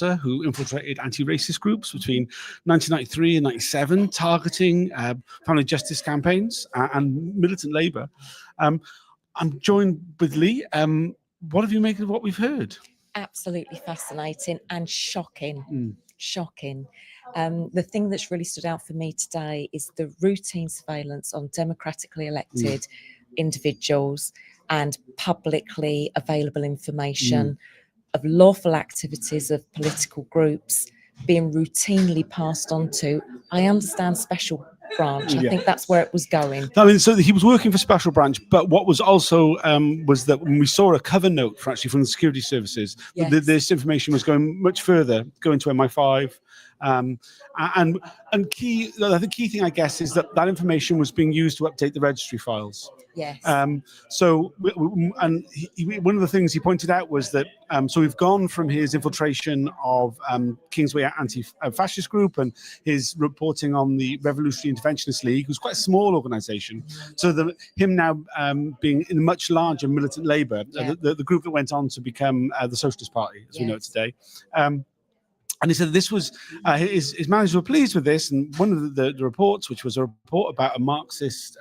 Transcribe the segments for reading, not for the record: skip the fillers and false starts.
officer who infiltrated anti-racist groups between 1993 and 97, targeting family justice campaigns and militant Labour. I'm joined with Lee. What have you made of what we've heard? Absolutely fascinating and shocking. Shocking. The thing that's really stood out for me today is the routine surveillance on democratically elected individuals and publicly available information of lawful activities of political groups being routinely passed on to, I understand, special branch. I think that's where it was going. I mean, so he was working for Special Branch, but what was also was that when we saw a cover note from the security services, this information was going much further, going to MI5. And key, the key thing, I guess, is that information was being used to update the registry files. Yes. So, and one of the things he pointed out was that, so we've gone from his infiltration of Kingsway Anti-Fascist Group and his reporting on the Revolutionary Interventionist League, who's quite a small organisation, so him now being in a much larger militant Labour, the group that went on to become the Socialist Party, as we know it today. And he said this was, his managers were pleased with this. And one of the reports, which was a report about a Marxist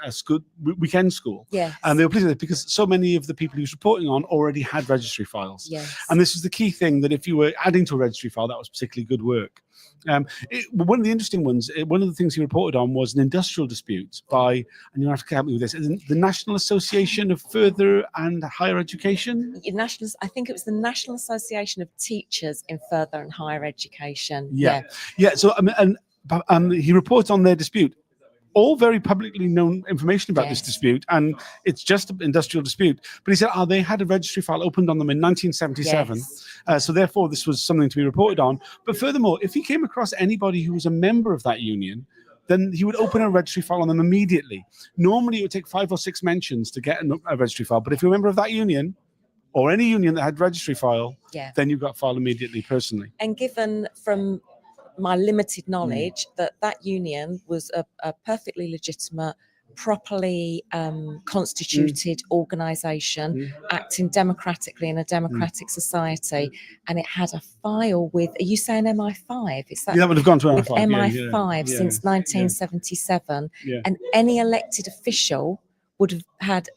weekend school, and they were pleased with it because so many of the people he was reporting on already had registry files. And this was the key thing, that if you were adding to a registry file, that was particularly good work. One of the interesting ones, one of the things he reported on was an industrial dispute by, and you'll have to help me with this, the National Association of Further and Higher Education. I think it was the National Association of Teachers in Further and Higher Education. So and he reports on their dispute. All very publicly known information about this dispute, and it's just an industrial dispute. But he said, they had a registry file opened on them in 1977, so therefore this was something to be reported on. But furthermore, if he came across anybody who was a member of that union, then he would open a registry file on them immediately. Normally, it would take 5 or 6 mentions to get a registry file, but if you're a member of that union, or any union that had registry file, then you got file immediately personally. And given from my limited knowledge that union was a perfectly legitimate, properly constituted organisation acting democratically in a democratic society, and it had a file with, are you saying MI5? Is that, that would have gone to MI5. With MI5 since 1977, and any elected official would have had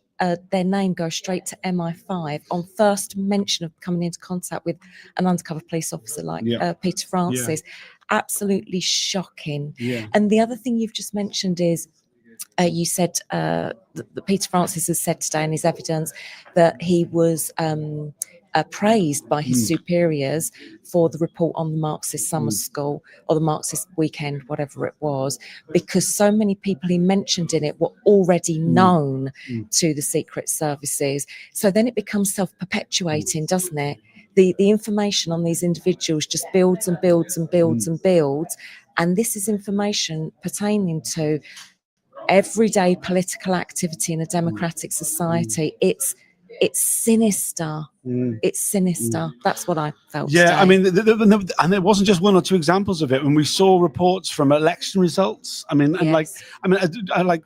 their name go straight to MI5 on first mention of coming into contact with an undercover police officer like Peter Francis. Absolutely shocking. And the other thing you've just mentioned is, you said that Peter Francis has said today in his evidence that he was praised by his superiors for the report on the Marxist summer school or the Marxist weekend, whatever it was, because so many people he mentioned in it were already known to the secret services. So then it becomes self-perpetuating, doesn't it? The information on these individuals just builds and builds and builds and builds. And this is information pertaining to everyday political activity in a democratic society. It's sinister. It's sinister. That's what I felt. Yeah, today. I mean, and there wasn't just 1 or 2 examples of it. When we saw reports from election results, I mean, and I like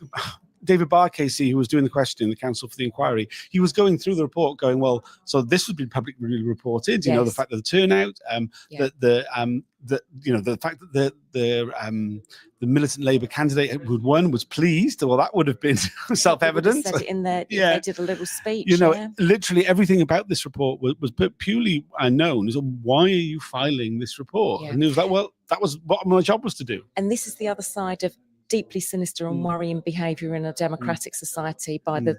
David Barcasey, who was doing the questioning, the counsel for the inquiry, he was going through the report, going, well, so this would be publicly reported. You know, the fact that the turnout, the fact that the militant Labour candidate who'd won was pleased. Well, that would have been self-evident. Said it in there. They did a little speech. You know, literally everything about this report was purely unknown. So why are you filing this report? And he was like, well, that was what my job was to do. And this is the other side of deeply sinister and worrying behaviour in a democratic society by the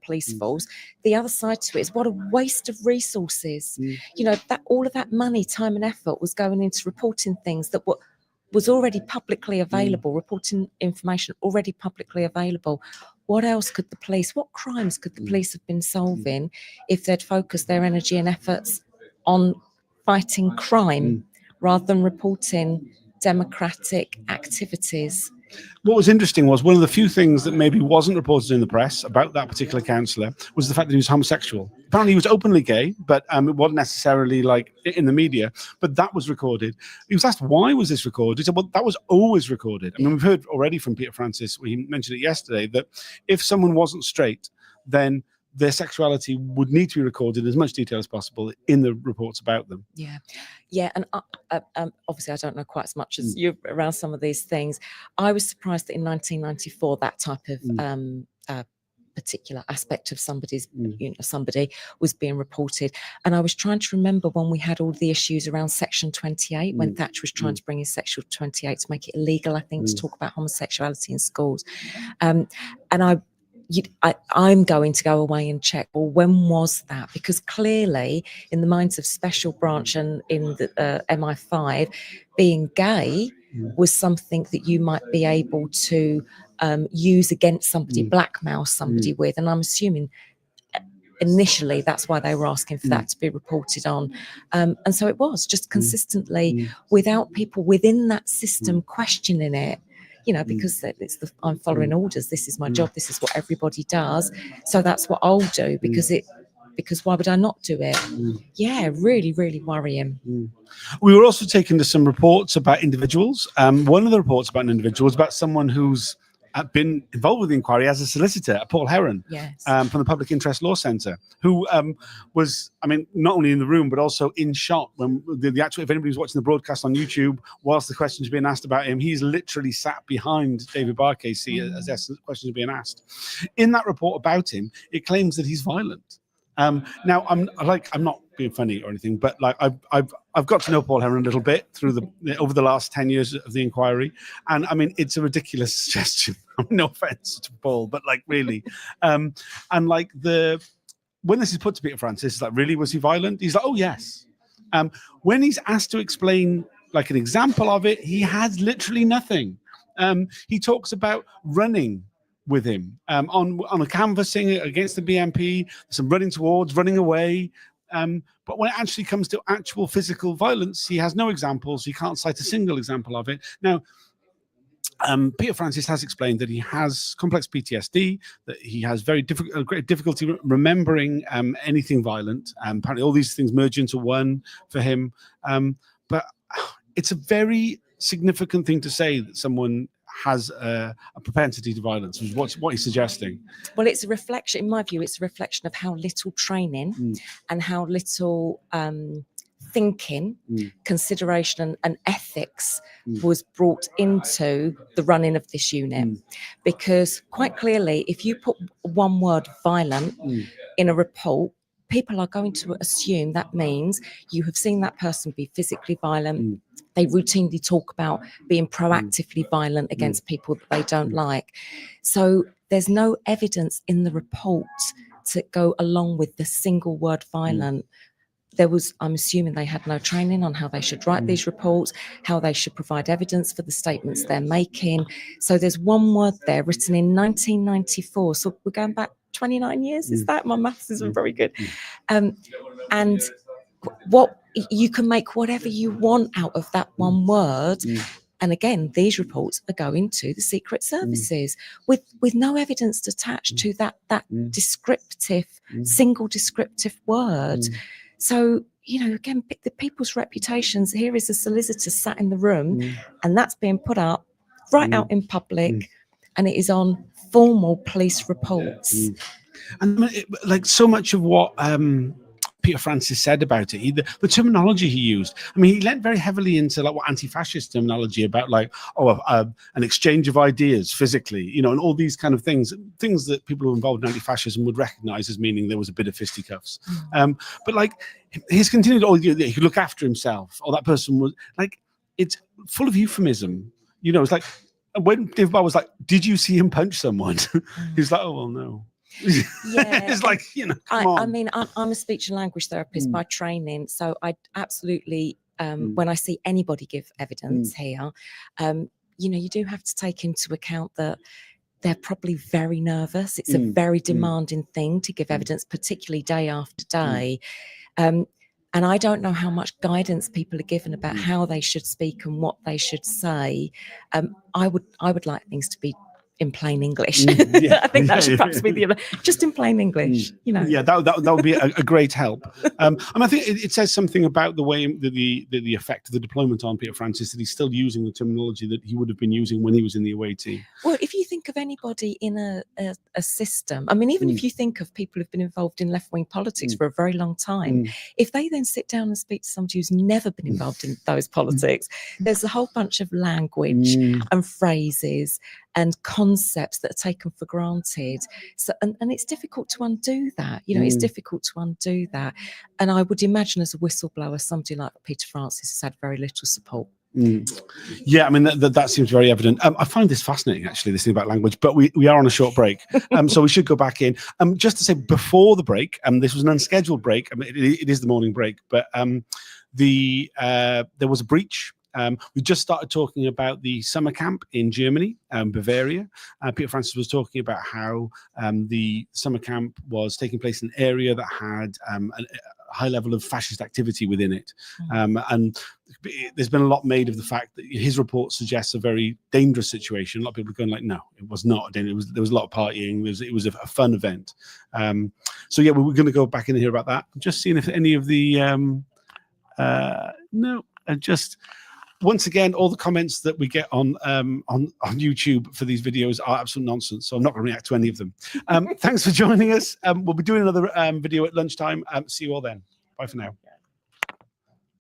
police force. The other side to it is what a waste of resources. You know, that all of that money, time and effort was going into reporting things that was already publicly available, reporting information already publicly available. What else could the police, what crimes could the police have been solving if they'd focused their energy and efforts on fighting crime rather than reporting democratic activities? What was interesting was one of the few things that maybe wasn't reported in the press about that particular councillor was the fact that he was homosexual. Apparently he was openly gay, but it wasn't necessarily like in the media, but that was recorded. He was asked, why was this recorded? He said, well, that was always recorded. I mean, we've heard already from Peter Francis, he mentioned it yesterday, that if someone wasn't straight, then their sexuality would need to be recorded in as much detail as possible in the reports about them. Yeah, and obviously I don't know quite as much as you around some of these things. I was surprised that in 1994 that type of particular aspect of somebody's, somebody was being reported. And I was trying to remember when we had all the issues around Section 28, when Thatcher was trying to bring in Section 28 to make it illegal, I think, to talk about homosexuality in schools. And I'm going to go away and check, well, when was that? Because clearly in the minds of Special Branch and in the MI5, being gay was something that you might be able to use against somebody, blackmail somebody with. And I'm assuming initially that's why they were asking for that to be reported on. And so it was just consistently without people within that system questioning it. Because I'm following orders. This is my job. This is what everybody does. So that's what I'll do because why would I not do it? Yeah, really, really worrying. We were also taken to some reports about individuals. One of the reports about an individual was about someone who's been involved with the inquiry as a solicitor, Paul Heron, from the Public Interest Law Centre, who was, not only in the room, but also in shot when the actual, if anybody's watching the broadcast on YouTube, whilst the questions are being asked about him, he's literally sat behind David Barcasey as the questions are being asked. In that report about him, it claims that he's violent. Now, I'm not being funny or anything, but I've got to know Paul Heron a little bit through over the last 10 years of the inquiry, and it's a ridiculous suggestion. No offense to Paul, but really, and when this is put to Peter Francis, it's really, was he violent? He's like, oh yes. When he's asked to explain an example of it, he has literally nothing. He talks about running with him on a canvassing against the BNP, some running towards, running away. But when it actually comes to actual physical violence, he has no examples. He can't cite a single example of it. Now, Peter Francis has explained that he has complex PTSD, that he has great difficulty remembering anything violent. Apparently, all these things merge into one for him. But it's a very significant thing to say that someone has a propensity to violence, which is what he's suggesting. Well, it's a reflection, in my view, it's a reflection of how little training and how little thinking, consideration and ethics was brought into the running of this unit. Because quite clearly, if you put one word violent in a report, people are going to assume that means you have seen that person be physically violent. They routinely talk about being proactively violent against people that they don't like. So there's no evidence in the report to go along with the single word violent. I'm assuming they had no training on how they should write these reports, how they should provide evidence for the statements they're making. So there's one word there written in 1994. So we're going back 29 years. Is that? My maths isn't very good. And what you can make whatever you want out of that one word. And again, these reports are going to the secret services with no evidence attached to that descriptive, single descriptive word. So, again, the people's reputations, here is a solicitor sat in the room and that's being put up right out in public and it is on formal police reports. And so much of what Peter Francis said about it, the terminology he used. He lent very heavily into what anti-fascist terminology about an exchange of ideas physically, and all these kind of things that people who are involved in anti-fascism would recognize as meaning there was a bit of fisticuffs. But he's continued, he could look after himself, or that person was it's full of euphemism. It's when David Barr was like, did you see him punch someone? He's like, oh, well, no. Yeah, it's come on. I'm a speech and language therapist by training, so I absolutely when I see anybody give evidence here, you do have to take into account that they're probably very nervous. It's a very demanding thing to give evidence, particularly day after day. And I don't know how much guidance people are given about how they should speak and what they should say. I would like things to be in plain English. I think that should perhaps be just in plain English. Yeah, that would be a great help. And I think it says something about the way the effect of the deployment on Peter Francis, that he's still using the terminology that he would have been using when he was in the away team. Well, if you think think of anybody in a system, I mean, even if you think of people who've been involved in left-wing politics for a very long time, if they then sit down and speak to somebody who's never been involved in those politics, there's a whole bunch of language and phrases and concepts that are taken for granted. So, and it's difficult to undo that. You know, it's difficult to undo that. And I would imagine as a whistleblower, somebody like Peter Francis has had very little support. Yeah, I mean, that seems very evident. I find this fascinating, actually, this thing about language, but we are on a short break, so we should go back in. Just to say, before the break, this was an unscheduled break. I mean, it is the morning break, but there was a breach. We just started talking about the summer camp in Germany, Bavaria. Peter Francis was talking about how the summer camp was taking place in an area that had a high level of fascist activity within it. And there's been a lot made of the fact that his report suggests a very dangerous situation. A lot of people are going like, no, it was not. There was a lot of partying. It was a fun event. So yeah, we're going to go back in and hear about that. Just seeing if any of the once again, all the comments that we get on YouTube for these videos are absolute nonsense, so I'm not going to react to any of them. Thanks for joining us. We'll be doing another video at lunchtime. See you all then. Bye for now.